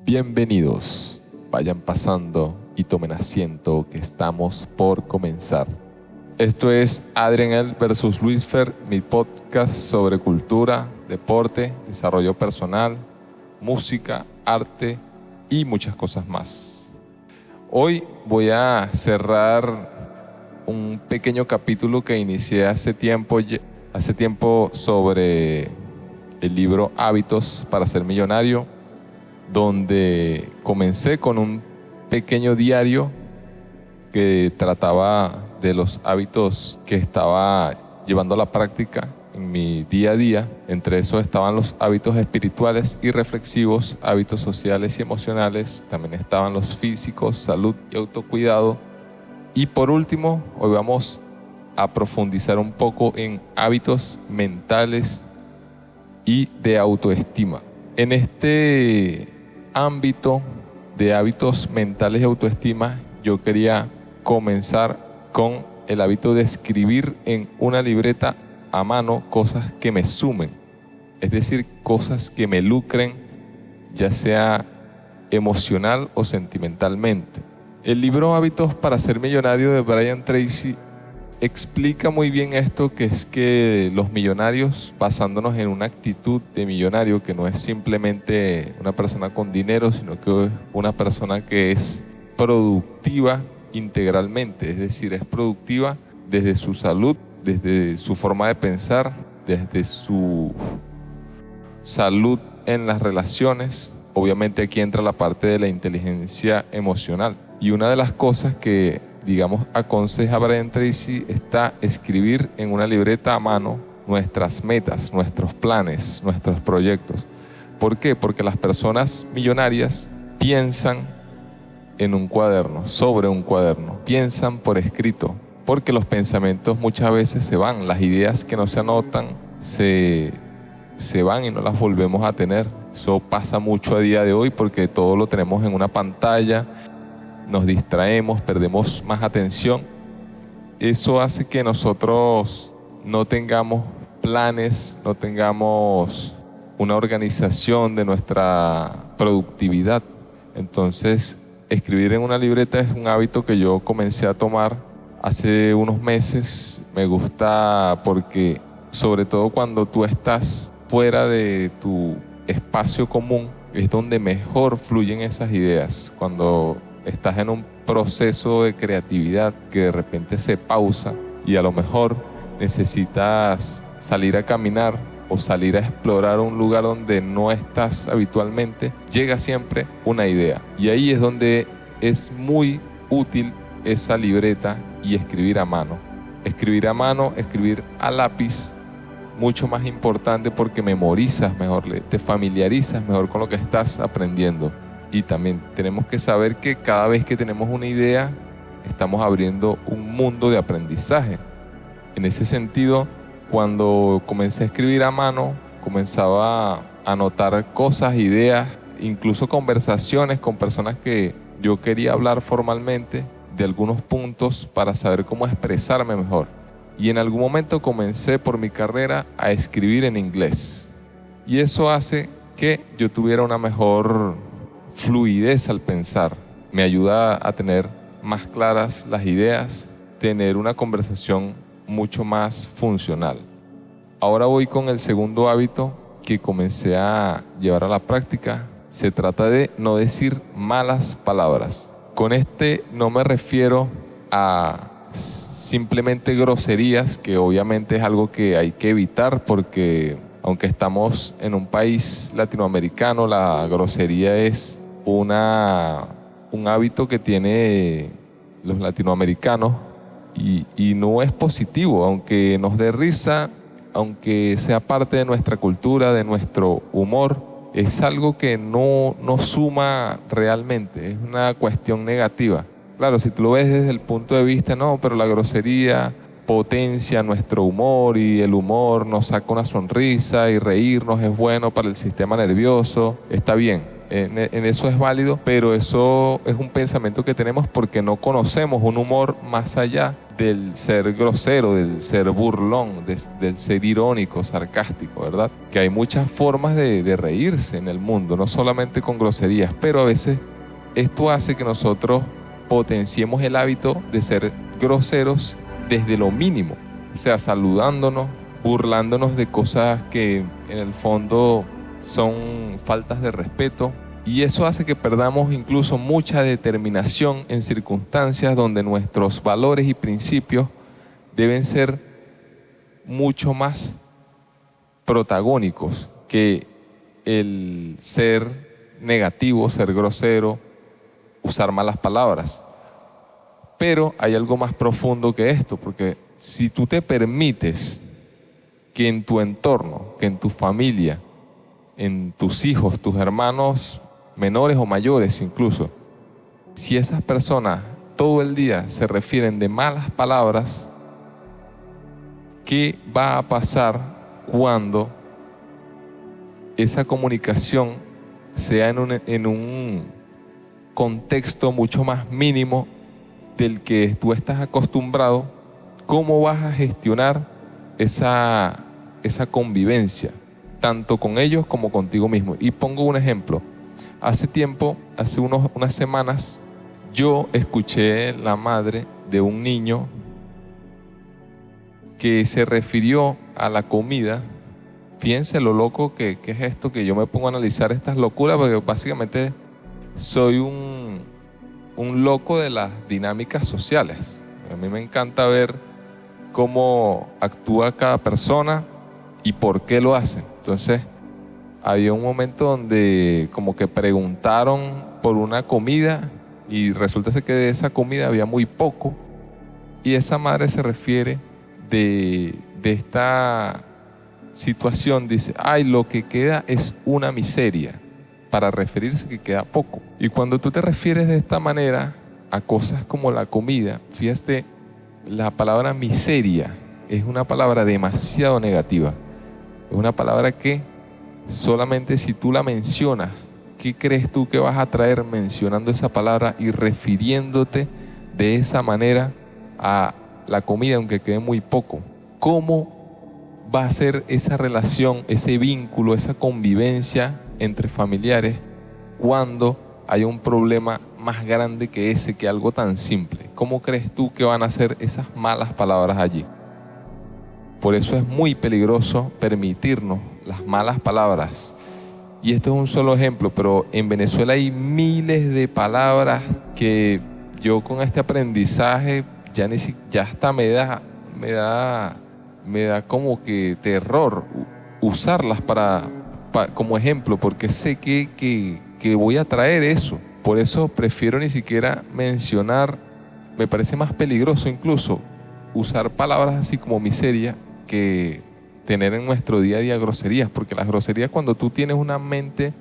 Bienvenidos, vayan pasando y tomen asiento que estamos por comenzar. Esto es Adrian versus Luisfer, mi podcast sobre cultura, deporte, desarrollo personal, música, arte y muchas cosas más. Hoy voy a cerrar un pequeño capítulo que inicié hace tiempo sobre el libro Hábitos para ser millonario, donde comencé con un pequeño diario que trataba de los hábitos que estaba llevando a la práctica en mi día a día. Entre esos estaban los hábitos espirituales y reflexivos, hábitos sociales y emocionales. También estaban los físicos, salud y autocuidado. Y por último, hoy vamos a profundizar un poco en hábitos mentales y de autoestima. En este ámbito de hábitos mentales y autoestima, yo quería comenzar con el hábito de escribir en una libreta a mano cosas que me sumen, es decir, cosas que me lucren, ya sea emocional o sentimentalmente. El libro Hábitos para ser millonario de Brian Tracy explica muy bien esto, que es que los millonarios, basándonos en una actitud de millonario, que no es simplemente una persona con dinero, sino que es una persona que es productiva integralmente, es decir, es productiva desde su salud, desde su forma de pensar, desde su salud en las relaciones. Obviamente aquí entra la parte de la inteligencia emocional. Y una de las cosas que, digamos, aconseja Brian Tracy está escribir en una libreta a mano nuestras metas, nuestros planes, nuestros proyectos. ¿Por qué? Porque las personas millonarias piensan en un cuaderno, sobre un cuaderno, piensan por escrito, porque los pensamientos muchas veces se van, las ideas que no se anotan se van y no las volvemos a tener. Eso pasa mucho a día de hoy porque todo lo tenemos en una pantalla, nos distraemos, perdemos más atención. Eso hace que nosotros no tengamos planes, no tengamos una organización de nuestra productividad. Entonces, escribir en una libreta es un hábito que yo comencé a tomar hace unos meses. Me gusta porque, sobre todo cuando tú estás fuera de tu espacio común, es donde mejor fluyen esas ideas. Cuando estás en un proceso de creatividad que de repente se pausa y a lo mejor necesitas salir a caminar o salir a explorar un lugar donde no estás habitualmente, llega siempre una idea. Y ahí es donde es muy útil esa libreta y escribir a mano. Escribir a mano, escribir a lápiz, mucho más importante porque memorizas mejor, te familiarizas mejor con lo que estás aprendiendo. Y también tenemos que saber que cada vez que tenemos una idea, estamos abriendo un mundo de aprendizaje. En ese sentido, cuando comencé a escribir a mano, comenzaba a anotar cosas, ideas, incluso conversaciones con personas que yo quería hablar formalmente de algunos puntos para saber cómo expresarme mejor. Y en algún momento comencé por mi carrera a escribir en inglés. Y eso hace que yo tuviera una mejor fluidez al pensar. Me ayuda a tener más claras las ideas, tener una conversación mucho más funcional. Ahora voy con el segundo hábito que comencé a llevar a la práctica. Se trata de no decir malas palabras. Con este no me refiero a simplemente groserías, que obviamente es algo que hay que evitar porque aunque estamos en un país latinoamericano, la grosería es un hábito que tienen los latinoamericanos y no es positivo, aunque nos dé risa, aunque sea parte de nuestra cultura, de nuestro humor, es algo que no nos suma realmente, es una cuestión negativa. Claro, si tú lo ves desde el punto de vista, no, pero la grosería potencia nuestro humor y el humor nos saca una sonrisa y reírnos es bueno para el sistema nervioso, está bien. En eso es válido, pero eso es un pensamiento que tenemos porque no conocemos un humor más allá del ser grosero, del ser burlón, del ser irónico, sarcástico, ¿verdad? Que hay muchas formas de reírse en el mundo, no solamente con groserías, pero a veces esto hace que nosotros potenciemos el hábito de ser groseros desde lo mínimo, o sea, saludándonos, burlándonos de cosas que en el fondo son faltas de respeto. Y eso hace que perdamos incluso mucha determinación en circunstancias donde nuestros valores y principios deben ser mucho más protagónicos que el ser negativo, ser grosero, usar malas palabras. Pero hay algo más profundo que esto, porque si tú te permites que en tu entorno, que en tu familia, en tus hijos, tus hermanos menores o mayores incluso, si esas personas todo el día se refieren de malas palabras, ¿qué va a pasar cuando esa comunicación sea en un contexto mucho más mínimo del que tú estás acostumbrado? ¿Cómo vas a gestionar esa convivencia, tanto con ellos como contigo mismo? Y pongo un ejemplo. Hace tiempo, hace unas semanas, yo escuché la madre de un niño que se refirió a la comida. Fíjense lo loco que es esto, que yo me pongo a analizar estas locuras, porque básicamente soy un loco de las dinámicas sociales. A mí me encanta ver cómo actúa cada persona y por qué lo hace. Entonces, había un momento donde como que preguntaron por una comida y resulta ser que de esa comida había muy poco. Y esa madre se refiere de esta situación, dice, ay, lo que queda es una miseria, para referirse que queda poco. Y cuando tú te refieres de esta manera a cosas como la comida, fíjate, la palabra miseria es una palabra demasiado negativa. Es una palabra que solamente si tú la mencionas, ¿qué crees tú que vas a traer mencionando esa palabra y refiriéndote de esa manera a la comida, aunque quede muy poco? ¿Cómo va a ser esa relación, ese vínculo, esa convivencia entre familiares cuando hay un problema más grande que ese, que algo tan simple? ¿Cómo crees tú que van a ser esas malas palabras allí? Por eso es muy peligroso permitirnos las malas palabras. Y esto es un solo ejemplo, pero en Venezuela hay miles de palabras que yo con este aprendizaje ya hasta me da como que terror usarlas como ejemplo, porque sé que voy a traer eso. Por eso prefiero ni siquiera mencionar, me parece más peligroso incluso usar palabras así como miseria que tener en nuestro día a día groserías, porque las groserías, cuando tú tienes una mente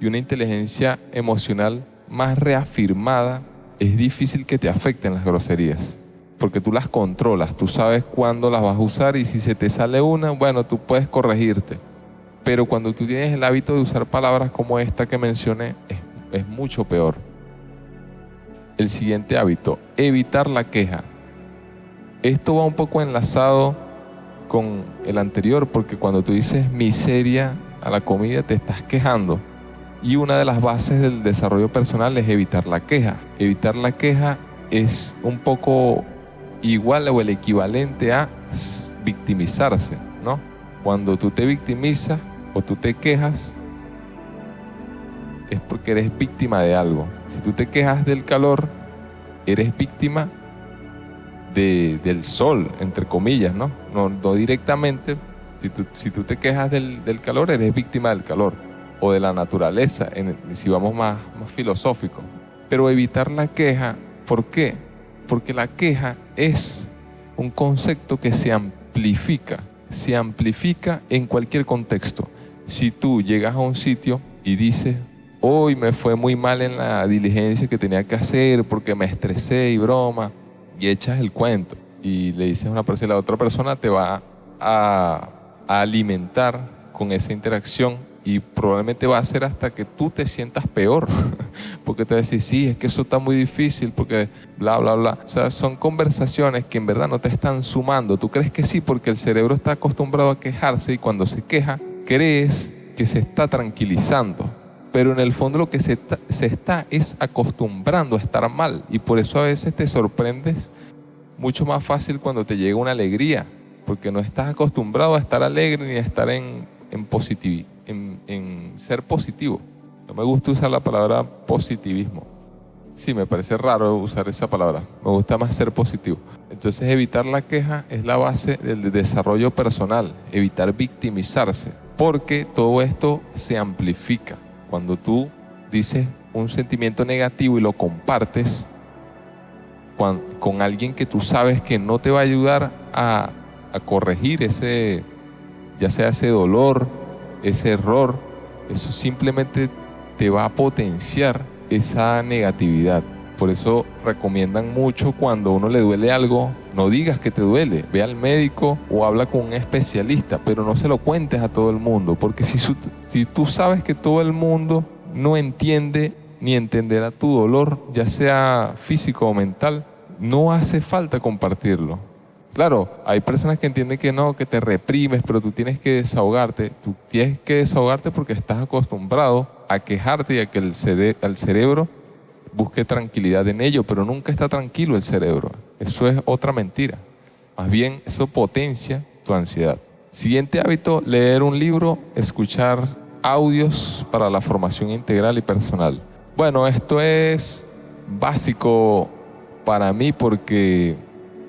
y una inteligencia emocional más reafirmada, es difícil que te afecten las groserías, porque tú las controlas, tú sabes cuándo las vas a usar y si se te sale una, bueno, tú puedes corregirte. Pero cuando tú tienes el hábito de usar palabras como esta que mencioné, es mucho peor. El siguiente hábito, evitar la queja. Esto va un poco enlazado con el anterior, porque cuando tú dices miseria a la comida te estás quejando. Y una de las bases del desarrollo personal es evitar la queja. Evitar la queja es un poco igual o el equivalente a victimizarse, ¿no? Cuando tú te victimizas o tú te quejas, es porque eres víctima de algo. Si tú te quejas del calor, eres víctima del sol, entre comillas, ¿no? No directamente. Si tú te quejas del calor, eres víctima del calor o de la naturaleza, si vamos más filosófico. Pero evitar la queja, ¿por qué? Porque la queja es un concepto que se amplifica en cualquier contexto. Si tú llegas a un sitio y dices, hoy me fue muy mal en la diligencia que tenía que hacer porque me estresé y broma, y echas el cuento y le dices a una persona, la otra persona te va a alimentar con esa interacción y probablemente va a ser hasta que tú te sientas peor, porque te va a decir, sí, es que eso está muy difícil, porque bla, bla, bla. O sea, son conversaciones que en verdad no te están sumando. Tú crees que sí, porque el cerebro está acostumbrado a quejarse y cuando se queja, crees que se está tranquilizando. Pero en el fondo lo que se está es acostumbrando a estar mal, y por eso a veces te sorprendes mucho más fácil cuando te llega una alegría, porque no estás acostumbrado a estar alegre ni a estar en ser positivo. No me gusta usar la palabra positivismo. Sí, me parece raro usar esa palabra. Me gusta más ser positivo. Entonces, evitar la queja es la base del desarrollo personal. Evitar victimizarse, porque todo esto se amplifica. Cuando tú dices un sentimiento negativo y lo compartes con alguien que tú sabes que no te va a ayudar a corregir ya sea ese dolor, ese error, eso simplemente te va a potenciar esa negatividad. Por eso recomiendan mucho, cuando a uno le duele algo, no digas que te duele, ve al médico o habla con un especialista, pero no se lo cuentes a todo el mundo, porque si tú sabes que todo el mundo no entiende ni entenderá tu dolor, ya sea físico o mental, no hace falta compartirlo. Claro, hay personas que entienden que no, que te reprimes, pero tú tienes que desahogarte. Tú tienes que desahogarte porque estás acostumbrado a quejarte y a que el cerebro busque tranquilidad en ello, pero nunca está tranquilo el cerebro. Eso es otra mentira. Más bien, eso potencia tu ansiedad. Siguiente hábito: leer un libro, escuchar audios para la formación integral y personal. Bueno, esto es básico para mí porque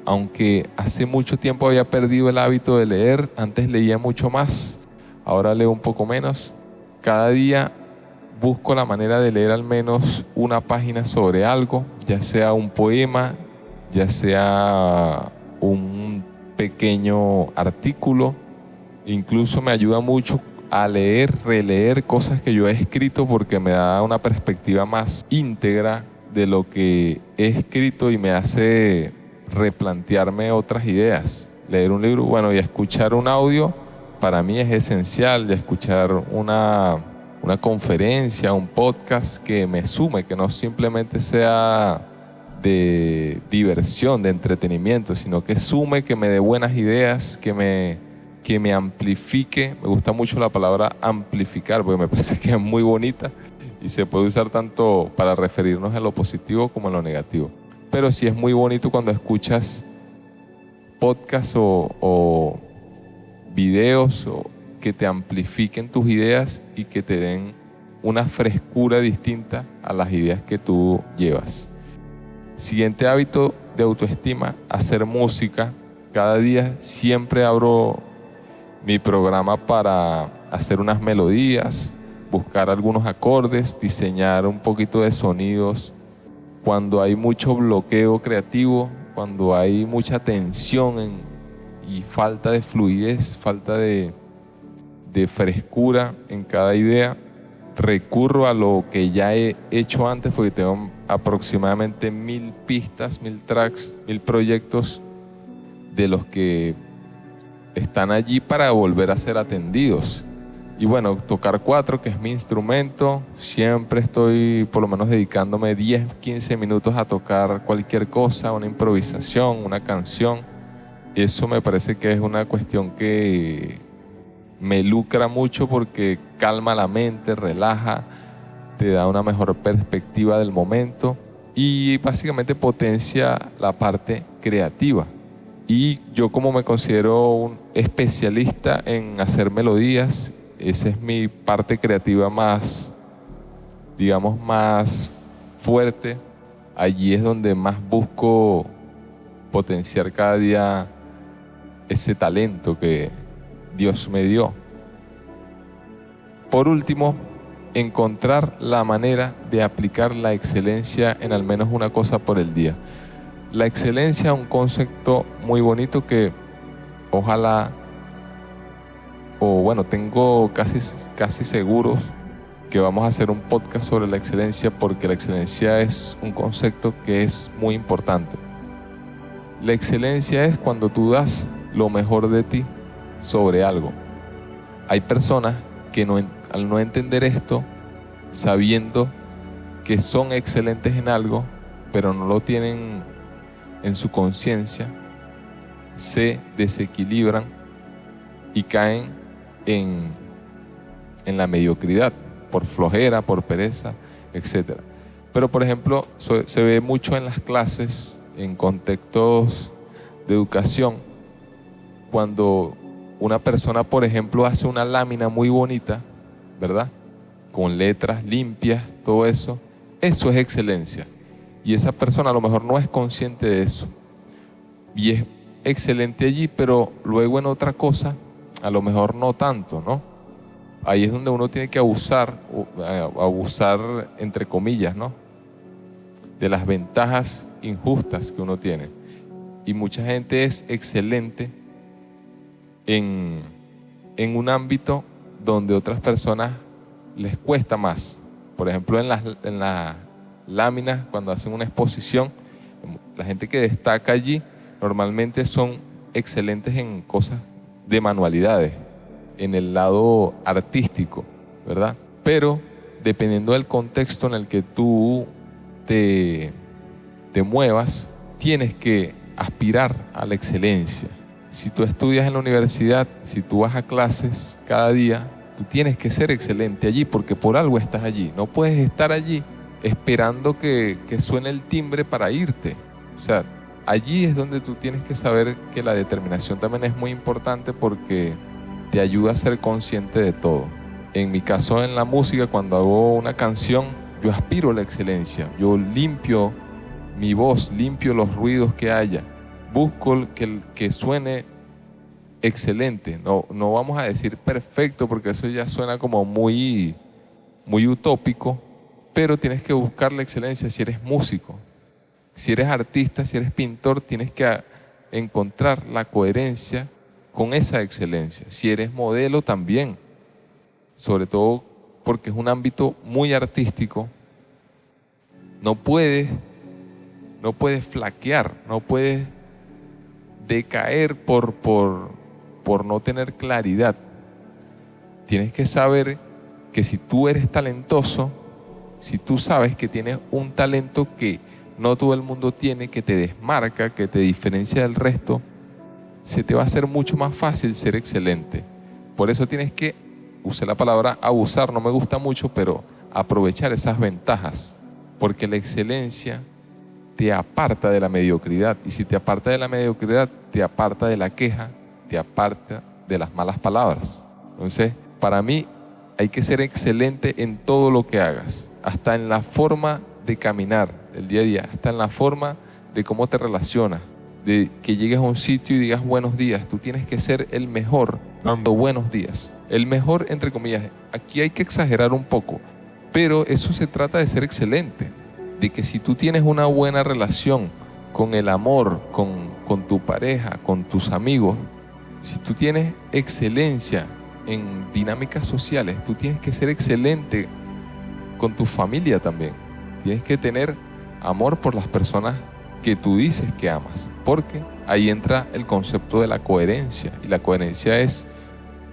aunque hace mucho tiempo había perdido el hábito de leer, antes leía mucho más, ahora leo un poco menos. Cada día busco la manera de leer al menos una página sobre algo, ya sea un poema, ya sea un pequeño artículo. Incluso me ayuda mucho a releer cosas que yo he escrito, porque me da una perspectiva más íntegra de lo que he escrito y me hace replantearme otras ideas. Leer un libro, bueno, y escuchar un audio para mí es esencial, y escuchar una conferencia, un podcast que me sume, que no simplemente sea de diversión, de entretenimiento, sino que sume, que me dé buenas ideas, que me amplifique. Me gusta mucho la palabra amplificar, porque me parece que es muy bonita y se puede usar tanto para referirnos a lo positivo como a lo negativo. Pero sí es muy bonito cuando escuchas podcasts o videos que te amplifiquen tus ideas y que te den una frescura distinta a las ideas que tú llevas. Siguiente hábito de autoestima: hacer música. Cada día siempre abro mi programa para hacer unas melodías, buscar algunos acordes, diseñar un poquito de sonidos. Cuando hay mucho bloqueo creativo, cuando hay mucha tensión y falta de fluidez, falta de frescura en cada idea, recurro a lo que ya he hecho antes, porque tengo aproximadamente 1000 pistas, 1000 tracks, 1000 proyectos de los que están allí para volver a ser atendidos. Y bueno, tocar 4, que es mi instrumento, siempre estoy por lo menos dedicándome 10, 15 minutos a tocar cualquier cosa, una improvisación, una canción. Eso me parece que es una cuestión que me lucra mucho, porque calma la mente, relaja, te da una mejor perspectiva del momento y básicamente potencia la parte creativa. Y yo, como me considero un especialista en hacer melodías, esa es mi parte creativa más, digamos, más fuerte. Allí es donde más busco potenciar cada día ese talento que Dios me dio. Por último, encontrar la manera de aplicar la excelencia en al menos una cosa por el día. La excelencia es un concepto muy bonito que ojalá, tengo casi seguros que vamos a hacer un podcast sobre la excelencia, porque la excelencia es un concepto que es muy importante. La excelencia es cuando tú das lo mejor de ti sobre algo. Hay personas que al no entender esto, sabiendo que son excelentes en algo, pero no lo tienen en su conciencia, se desequilibran y caen en la mediocridad, por flojera, por pereza, etc. Pero, por ejemplo, se ve mucho en las clases, en contextos de educación, cuando una persona, por ejemplo, hace una lámina muy bonita, ¿verdad? Con letras limpias, todo eso. Eso es excelencia. Y esa persona a lo mejor no es consciente de eso. Y es excelente allí, pero luego en otra cosa, a lo mejor no tanto, ¿no? Ahí es donde uno tiene que abusar entre comillas, ¿no? De las ventajas injustas que uno tiene. Y mucha gente es excelente en un ámbito donde otras personas les cuesta más. Por ejemplo, en las láminas, cuando hacen una exposición, la gente que destaca allí normalmente son excelentes en cosas de manualidades, en el lado artístico, ¿verdad? Pero dependiendo del contexto en el que tú te muevas, tienes que aspirar a la excelencia. Si tú estudias en la universidad, si tú vas a clases cada día, tú tienes que ser excelente allí, porque por algo estás allí. No puedes estar allí esperando que suene el timbre para irte. O sea, allí es donde tú tienes que saber que la determinación también es muy importante, porque te ayuda a ser consciente de todo. En mi caso, en la música, cuando hago una canción, yo aspiro a la excelencia. Yo limpio mi voz, limpio los ruidos que haya. Busco que suene excelente. No vamos a decir perfecto, porque eso ya suena como muy, muy utópico, pero tienes que buscar la excelencia si eres músico. Si eres artista, si eres pintor, tienes que encontrar la coherencia con esa excelencia. Si eres modelo también, sobre todo porque es un ámbito muy artístico, no puedes flaquear, no puedes decaer por no tener claridad. Tienes que saber que si tú eres talentoso, si tú sabes que tienes un talento que no todo el mundo tiene, que te desmarca, que te diferencia del resto, se te va a hacer mucho más fácil ser excelente. Por eso tienes que, usé la palabra abusar, no me gusta mucho, pero aprovechar esas ventajas, porque la excelencia te aparta de la mediocridad, y si te aparta de la mediocridad, te aparta de la queja, te aparta de las malas palabras. Entonces, para mí, hay que ser excelente en todo lo que hagas, hasta en la forma de caminar el día a día, hasta en la forma de cómo te relacionas, de que llegues a un sitio y digas buenos días. Tú tienes que ser el mejor dando buenos días, el mejor entre comillas. Aquí hay que exagerar un poco, pero eso se trata de ser excelente, de que si tú tienes una buena relación con el amor, con tu pareja, con tus amigos, si tú tienes excelencia en dinámicas sociales, tú tienes que ser excelente con tu familia también. Tienes que tener amor por las personas que tú dices que amas, porque ahí entra el concepto de la coherencia, y la coherencia es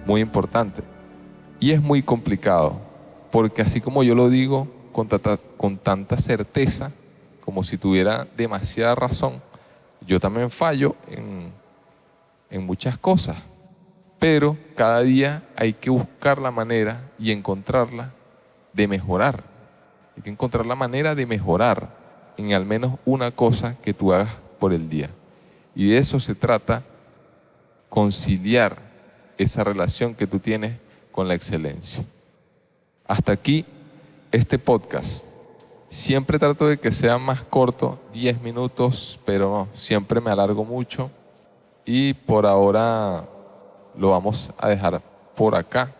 muy importante y es muy complicado, porque así como yo lo digo con tanta certeza, como si tuviera demasiada razón, yo también fallo en muchas cosas, pero cada día hay que buscar la manera y encontrarla de mejorar. Hay que encontrar la manera de mejorar en al menos una cosa que tú hagas por el día. Y de eso se trata, conciliar esa relación que tú tienes con la excelencia. Hasta aquí este podcast. Siempre trato de que sea más corto, 10 minutos, pero no, siempre me alargo mucho. Y por ahora lo vamos a dejar por acá.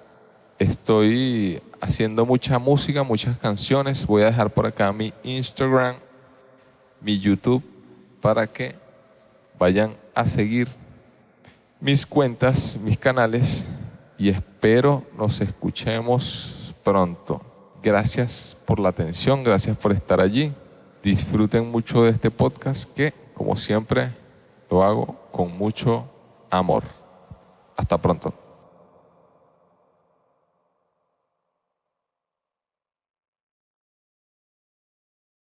Estoy haciendo mucha música, muchas canciones. Voy a dejar por acá mi Instagram, mi YouTube, para que vayan a seguir mis cuentas, mis canales, y espero nos escuchemos pronto. Gracias por la atención, gracias por estar allí. Disfruten mucho de este podcast que, como siempre, lo hago con mucho amor. Hasta pronto.